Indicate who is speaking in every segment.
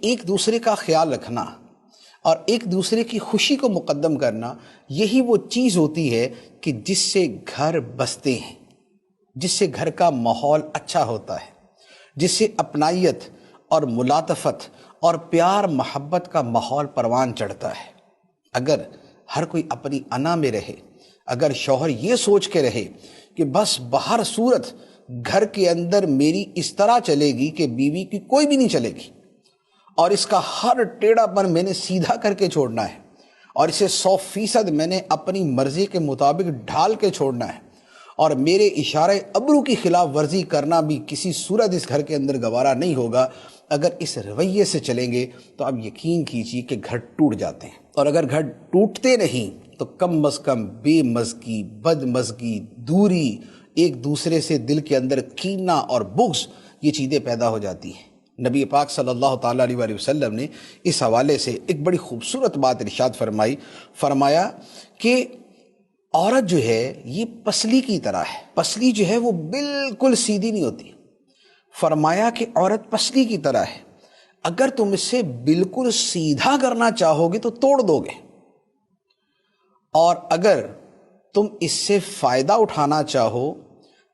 Speaker 1: ایک دوسرے کا خیال رکھنا اور ایک دوسرے کی خوشی کو مقدم کرنا، یہی وہ چیز ہوتی ہے کہ جس سے گھر بستے ہیں، جس سے گھر کا ماحول اچھا ہوتا ہے، جس سے اپنائیت اور ملاطفت اور پیار محبت کا ماحول پروان چڑھتا ہے۔ اگر ہر کوئی اپنی انا میں رہے، اگر شوہر یہ سوچ کے رہے کہ بس بہر صورت گھر کے اندر میری اس طرح چلے گی کہ بیوی کی کوئی بھی نہیں چلے گی، اور اس کا ہر ٹیڑھا پن میں نے سیدھا کر کے چھوڑنا ہے، اور اسے 100% میں نے اپنی مرضی کے مطابق ڈھال کے چھوڑنا ہے، اور میرے اشارے ابرو کی خلاف ورزی کرنا بھی کسی صورت اس گھر کے اندر گوارا نہیں ہوگا، اگر اس رویے سے چلیں گے تو آپ یقین کیجیے کہ گھر ٹوٹ جاتے ہیں۔ اور اگر گھر ٹوٹتے نہیں تو کم از کم بے مزگی، بد مزگی، دوری، ایک دوسرے سے دل کے اندر کینہ اور بغض، یہ چیزیں پیدا ہو جاتی ہیں۔ نبی پاک صلی اللہ تعالیٰ علیہ وآلہ وسلم نے اس حوالے سے ایک بڑی خوبصورت بات ارشاد فرمایا کہ عورت جو ہے یہ پسلی کی طرح ہے۔ پسلی جو ہے وہ بالکل سیدھی نہیں ہوتی۔ فرمایا کہ عورت پسلی کی طرح ہے، اگر تم اسے بالکل سیدھا کرنا چاہو گے تو توڑ دو گے، اور اگر تم اس سے فائدہ اٹھانا چاہو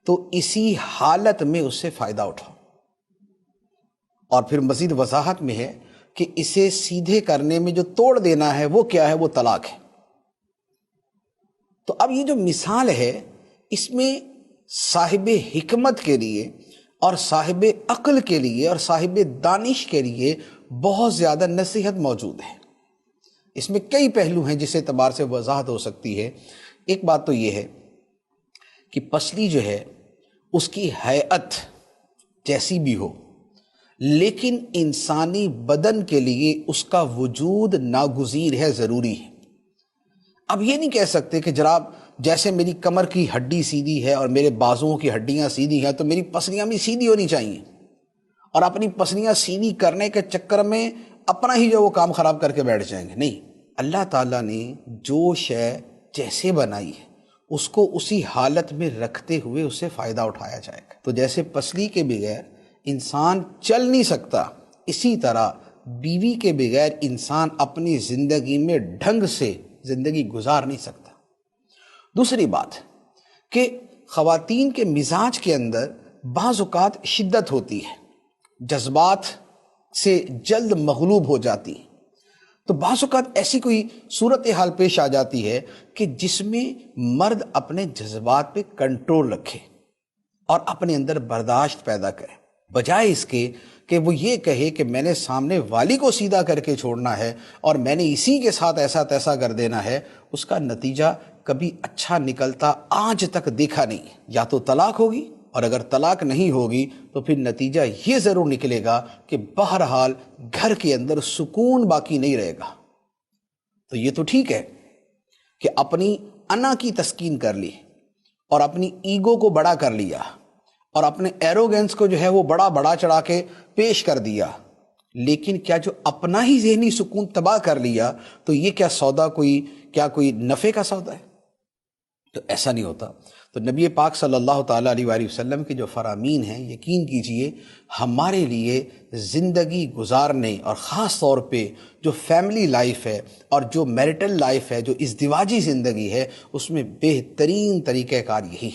Speaker 1: تو اسی حالت میں اس سے فائدہ اٹھاؤ۔ اور پھر مزید وضاحت میں ہے کہ اسے سیدھے کرنے میں جو توڑ دینا ہے وہ کیا ہے؟ وہ طلاق ہے۔ تو اب یہ جو مثال ہے اس میں صاحب حکمت کے لیے اور صاحب عقل کے لیے اور صاحب دانش کے لیے بہت زیادہ نصیحت موجود ہے۔ اس میں کئی پہلو ہیں جس اعتبار سے وضاحت ہو سکتی ہے۔ ایک بات تو یہ ہے کہ پسلی جو ہے اس کی ہیئت جیسی بھی ہو، لیکن انسانی بدن کے لیے اس کا وجود ناگزیر ہے، ضروری ہے۔ اب یہ نہیں کہہ سکتے کہ جناب جیسے میری کمر کی ہڈی سیدھی ہے اور میرے بازوؤں کی ہڈیاں سیدھی ہیں تو میری پسلیاں بھی سیدھی ہونی چاہیے، اور اپنی پسلیاں سیدھی کرنے کے چکر میں اپنا ہی جو وہ کام خراب کر کے بیٹھ جائیں گے۔ نہیں، اللہ تعالیٰ نے جو شے جیسے بنائی ہے اس کو اسی حالت میں رکھتے ہوئے اسے فائدہ اٹھایا جائے گا۔ تو جیسے پسلی کے بغیر انسان چل نہیں سکتا، اسی طرح بیوی کے بغیر انسان اپنی زندگی میں ڈھنگ سے زندگی گزار نہیں سکتا۔ دوسری بات کہ خواتین کے مزاج کے اندر بعض اوقات شدت ہوتی ہے، جذبات سے جلد مغلوب ہو جاتی ہے، تو بعض اوقات ایسی کوئی صورتحال پیش آ جاتی ہے کہ جس میں مرد اپنے جذبات پہ کنٹرول رکھے اور اپنے اندر برداشت پیدا کرے، بجائے اس کے کہ وہ یہ کہے کہ میں نے سامنے والی کو سیدھا کر کے چھوڑنا ہے اور میں نے اسی کے ساتھ ایسا تیسا کر دینا ہے۔ اس کا نتیجہ کبھی اچھا نکلتا آج تک دیکھا نہیں۔ یا تو طلاق ہوگی، اور اگر طلاق نہیں ہوگی تو پھر نتیجہ یہ ضرور نکلے گا کہ بہرحال گھر کے اندر سکون باقی نہیں رہے گا۔ تو یہ تو ٹھیک ہے کہ اپنی انا کی تسکین کر لی اور اپنی ایگو کو بڑا کر لیا اور اپنے ایروگنس کو جو ہے وہ بڑا چڑھا کے پیش کر دیا، لیکن کیا جو اپنا ہی ذہنی سکون تباہ کر لیا تو یہ کیا سودا کوئی نفع کا سودا ہے؟ تو ایسا نہیں ہوتا۔ تو نبی پاک صلی اللہ تعالیٰ علیہ وآلہ وسلم کے جو فرامین ہیں، یقین کیجئے ہمارے لیے زندگی گزارنے اور خاص طور پہ جو فیملی لائف ہے اور جو میرٹل لائف ہے، جو ازدواجی زندگی ہے، اس میں بہترین طریقہ کار یہی ہے۔